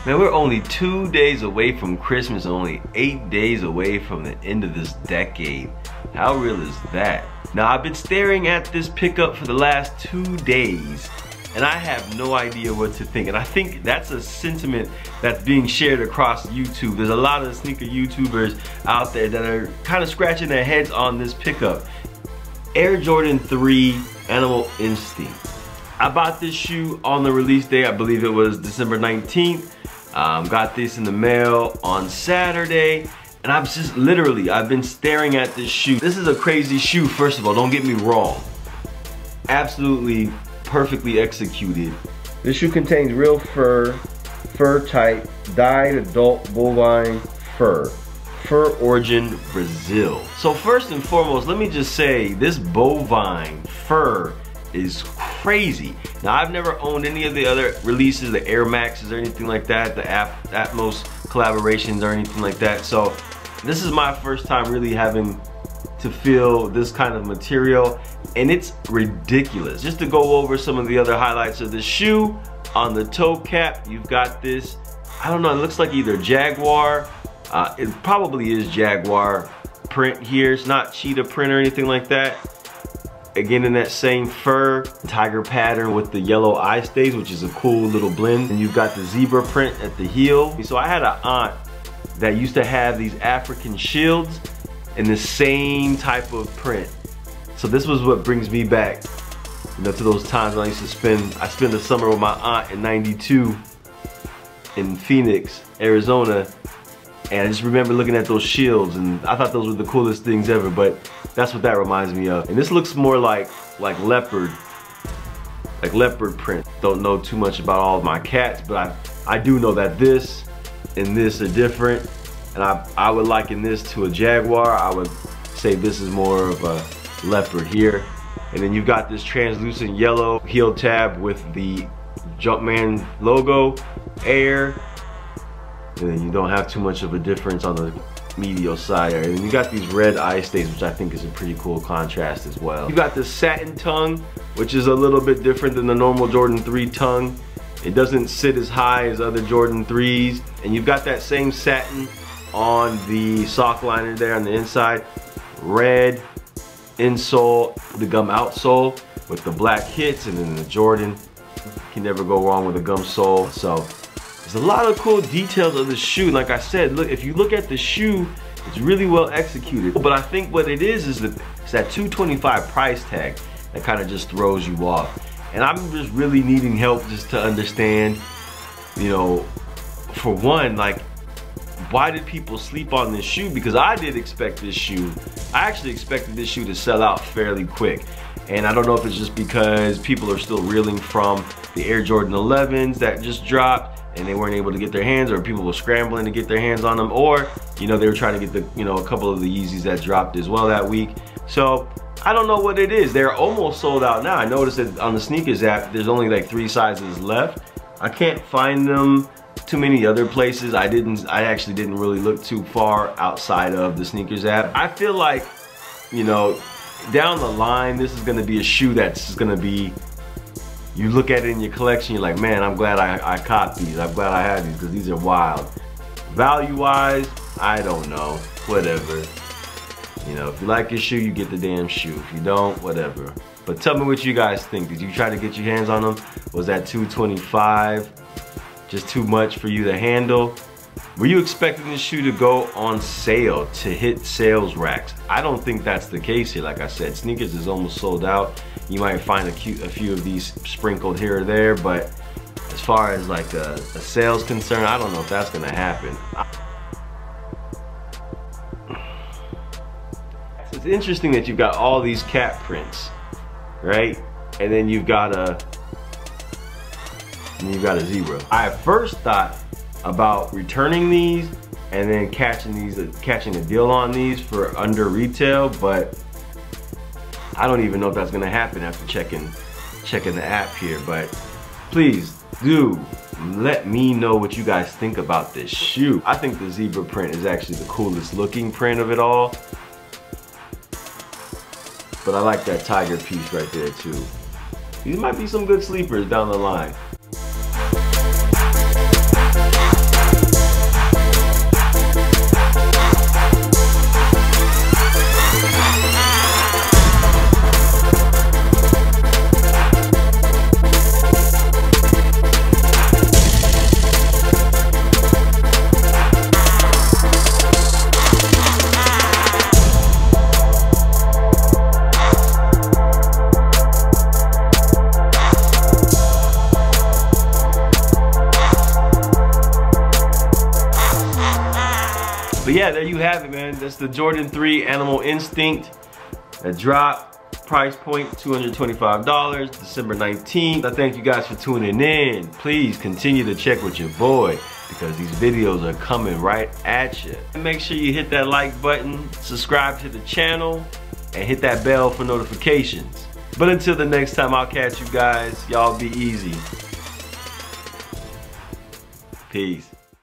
Man, we're only 2 days away from Christmas and only 8 days away from the end of this decade. How real is that? Now, I've been staring at this pickup for the last 2 days and I have no idea what to think. And I think that's a sentiment that's being shared across YouTube. There's a lot of sneaker YouTubers out there that are kind of scratching their heads on this pickup. Air Jordan 3 Animal Instinct. I bought this shoe on the release day. I believe it was December 19th. Got this in the mail on Saturday. And I've been staring at this shoe. This is a crazy shoe, first of all, don't get me wrong. Absolutely perfectly executed. This shoe contains real fur type, dyed adult bovine fur. Fur origin, Brazil. So first and foremost, let me just say, this bovine fur is crazy. Now, I've never owned any of the other releases, the Air Maxes or anything like that, the Atmos collaborations or anything like that. So this is my first time really having to feel this kind of material, and it's ridiculous. Just to go over some of the other highlights of the shoe, on the toe cap, you've got this, I don't know, it looks like either Jaguar, it probably is Jaguar print here. It's not cheetah print or anything like that. Again, in that same fur, tiger pattern with the yellow eye stays, which is a cool little blend. And you've got the zebra print at the heel. So I had an aunt that used to have these African shields in the same type of print. So this was what brings me back, you know, to those times when I used to spend the summer with my aunt in '92 in Phoenix, Arizona. And I just remember looking at those shields and I thought those were the coolest things ever, but that's what that reminds me of. And this looks more like leopard print. Don't know too much about all of my cats, but I do know that this and this are different. And I would liken this to a Jaguar. I would say this is more of a leopard here. And then you've got this translucent yellow heel tab with the Jumpman logo, Air. And then you don't have too much of a difference on the medial side there. And you got these red eye stays, which I think is a pretty cool contrast as well. You got the satin tongue, which is a little bit different than the normal Jordan 3 tongue. It doesn't sit as high as other Jordan 3s. And you've got that same satin on the sock liner there on the inside. Red insole, the gum outsole with the black hits, and then the Jordan. You can never go wrong with a gum sole. So there's a lot of cool details of the shoe. Like I said, look, if you look at the shoe, it's really well executed. But I think what it is that it's that $225 price tag that kind of just throws you off. And I'm just really needing help just to understand, you know, for one, like, why did people sleep on this shoe? Because I did expect this shoe. I actually expected this shoe to sell out fairly quick. And I don't know if it's just because people are still reeling from the Air Jordan 11s that just dropped and they weren't able to get their hands, or people were scrambling to get their hands on them, or, you know, they were trying to get the, you know, a couple of the Yeezys that dropped as well that week. So I don't know what it is. They're almost sold out now. I noticed that on the SNKRS app, there's only like 3 sizes left. I can't find them too many other places. I actually didn't really look too far outside of the SNKRS app. I feel like, you know, down the line, this is gonna be a shoe that's gonna be, you look at it in your collection, you're like, man, I'm glad I caught these. I'm glad I had these because these are wild. Value-wise, I don't know, whatever. You know, if you like your shoe, you get the damn shoe. If you don't, whatever. But tell me what you guys think. Did you try to get your hands on them? Was that $225 just too much for you to handle? Were you expecting this shoe to go on sale, to hit sales racks? I don't think that's the case here. Like I said, SNKRS is almost sold out. You might find a few of these sprinkled here or there, but as far as like a sales concern, I don't know if that's gonna happen. It's interesting that you've got all these cat prints, right? And then you've got a zebra. I at first thought about returning these and then catching a deal on these for under retail, but I don't even know if that's gonna happen after checking the app here. But please do let me know what you guys think about this shoe. I think the zebra print is actually the coolest looking print of it all, but I like that tiger piece right there too. These might be some good sleepers down the line. But yeah, there you have it, man. That's the Jordan 3 Animal Instinct that dropped. Price point $225, December 19th. I thank you guys for tuning in. Please continue to check with your boy because these videos are coming right at you. And make sure you hit that like button, subscribe to the channel, and hit that bell for notifications. But until the next time, I'll catch you guys. Y'all be easy. Peace.